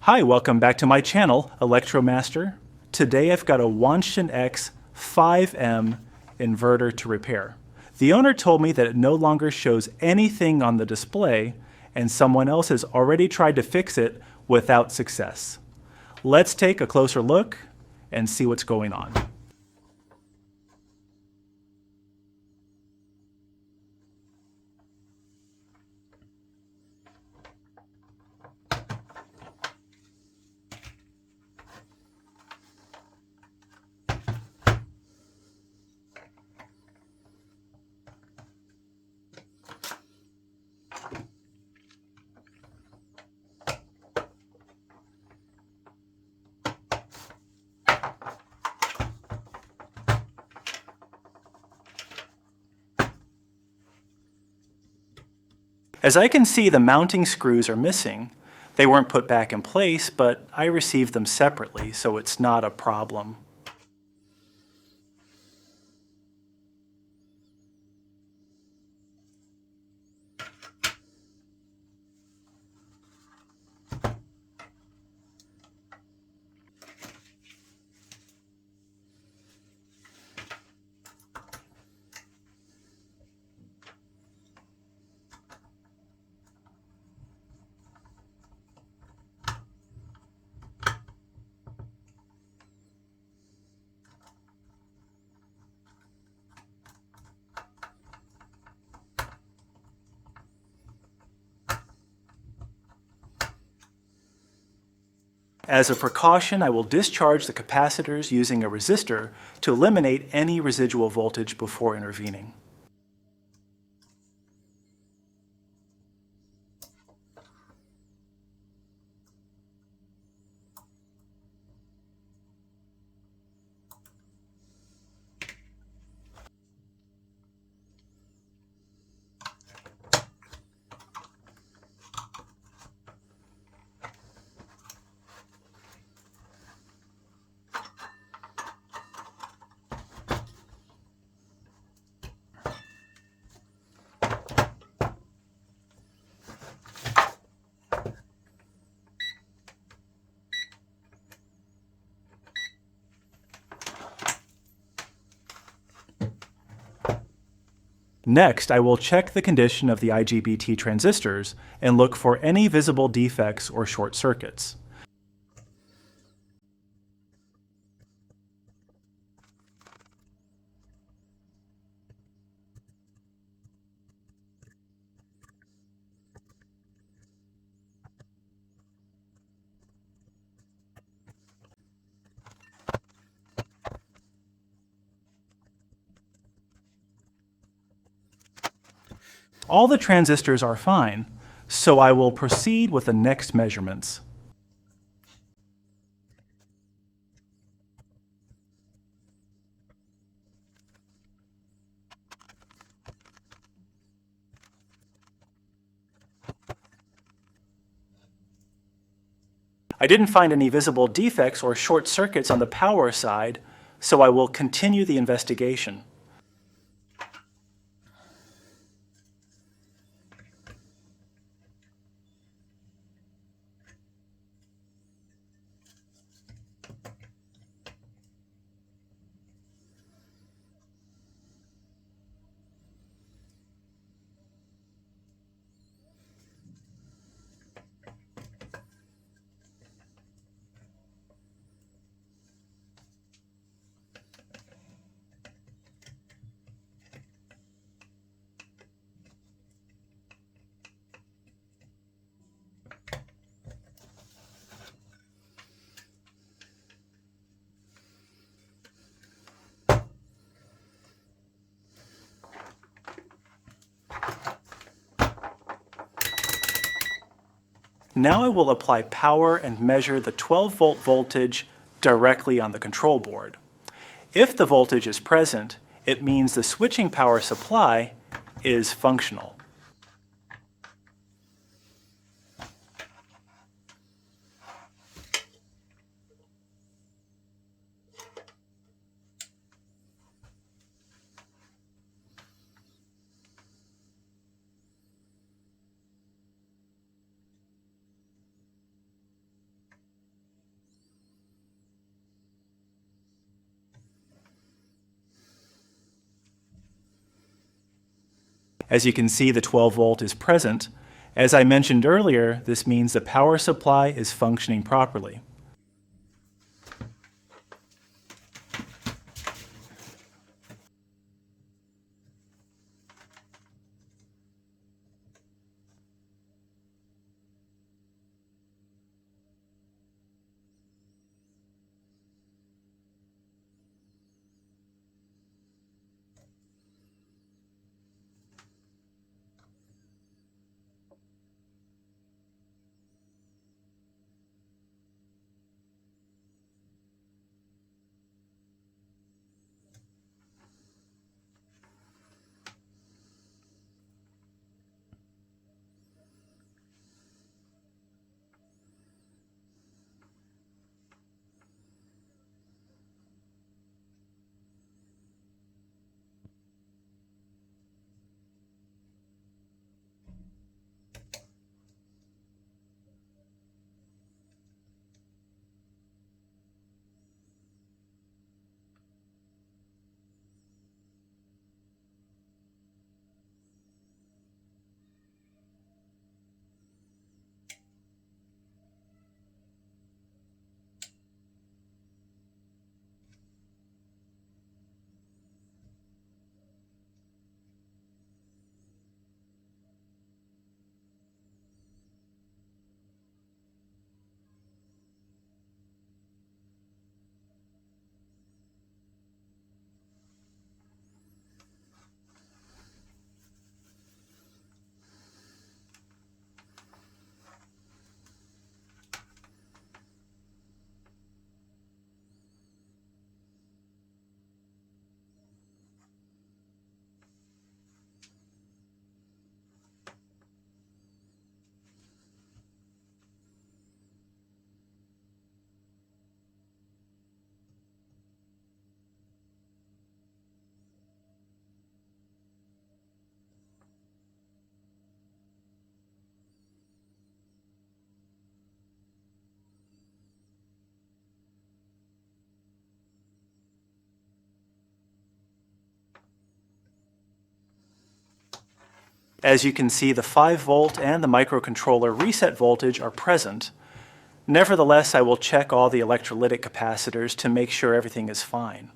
Hi, welcome back to my channel, Electromaster. Today I've got a Wanshan X 5M inverter to repair. The owner told me that it no longer shows anything on the display and someone else has already tried to fix it without success. Let's take a closer look and see what's going on. As I can see, the mounting screws are missing. They weren't put back in place, but I received them separately, so it's not a problem. As a precaution, I will discharge the capacitors using a resistor to eliminate any residual voltage before intervening. Next, I will check the condition of the IGBT transistors and look for any visible defects or short circuits. All the transistors are fine, so I will proceed with the next measurements. I didn't find any visible defects or short circuits on the power side, so I will continue the investigation. Now I will apply power and measure the 12-volt voltage directly on the control board. If the voltage is present, it means the switching power supply is functional. As you can see, the 12 volt is present. As I mentioned earlier, this means the power supply is functioning properly. As you can see, the 5 volt and the microcontroller reset voltage are present. Nevertheless, I will check all the electrolytic capacitors to make sure everything is fine.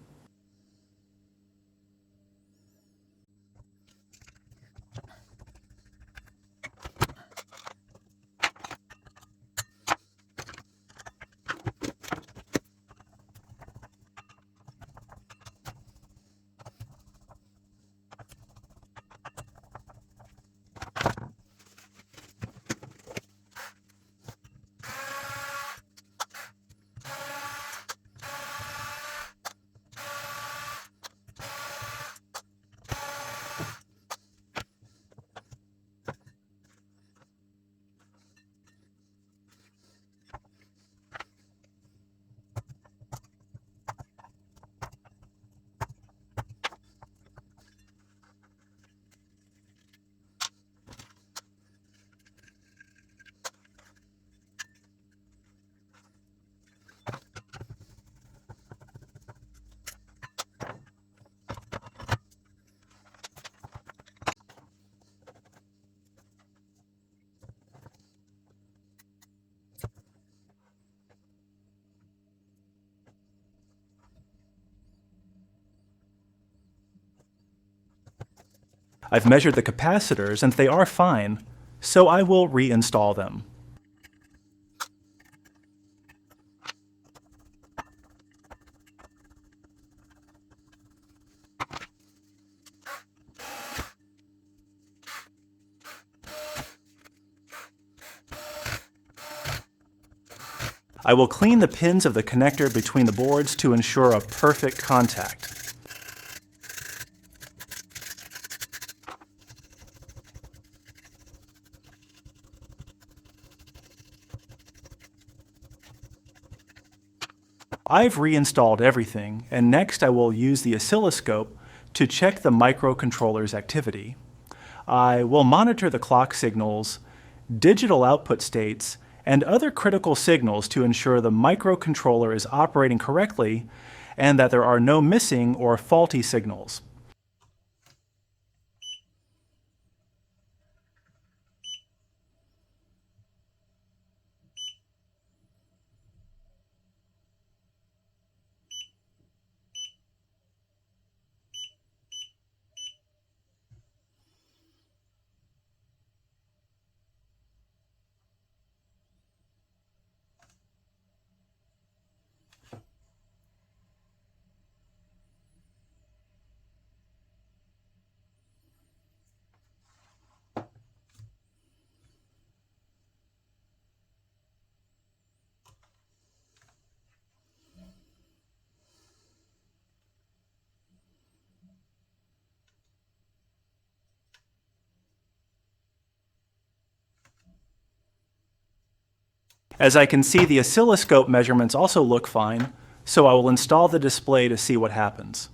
I've measured the capacitors and they are fine, so I will reinstall them. I will clean the pins of the connector between the boards to ensure a perfect contact. I've reinstalled everything, and next I will use the oscilloscope to check the microcontroller's activity. I will monitor the clock signals, digital output states, and other critical signals to ensure the microcontroller is operating correctly and that there are no missing or faulty signals. As I can see, the oscilloscope measurements also look fine, so I will install the display to see what happens.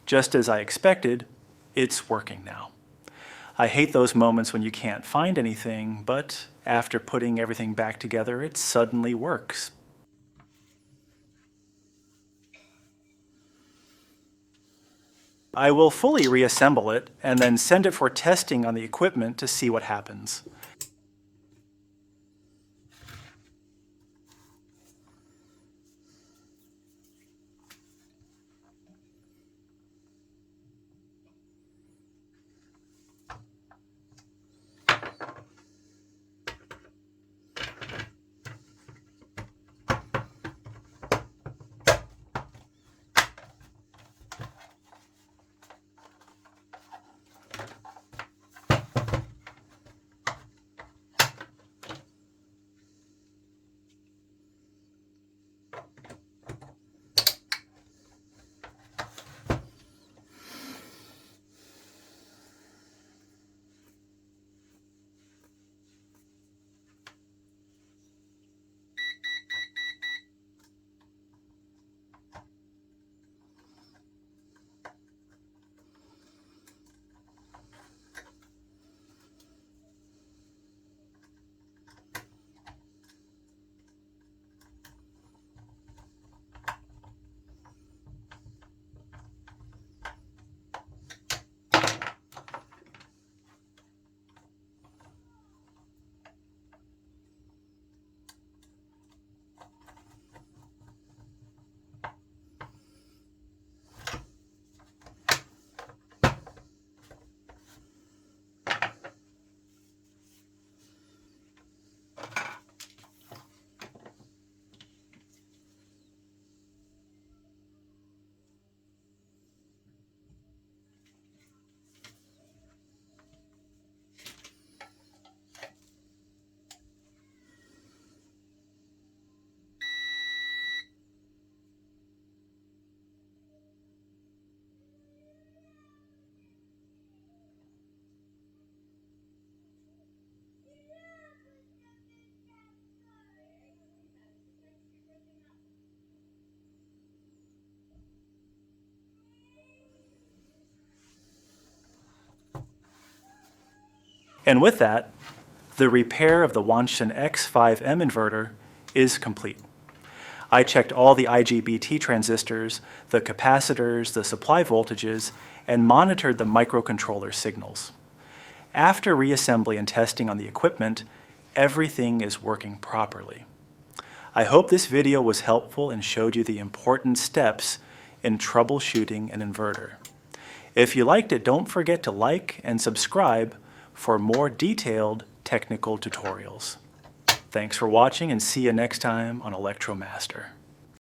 Just as I expected, it's working now. I hate those moments when you can't find anything, but after putting everything back together, it suddenly works. I will fully reassemble it and then send it for testing on the equipment to see what happens. And with that, the repair of the Wanshan X5M inverter is complete. I checked all the IGBT transistors, the capacitors, the supply voltages, and monitored the microcontroller signals. After reassembly and testing on the equipment, everything is working properly. I hope this video was helpful and showed you the important steps in troubleshooting an inverter. If you liked it, don't forget to like and subscribe for more detailed technical tutorials. Thanks for watching and see you next time on ElectroMaster.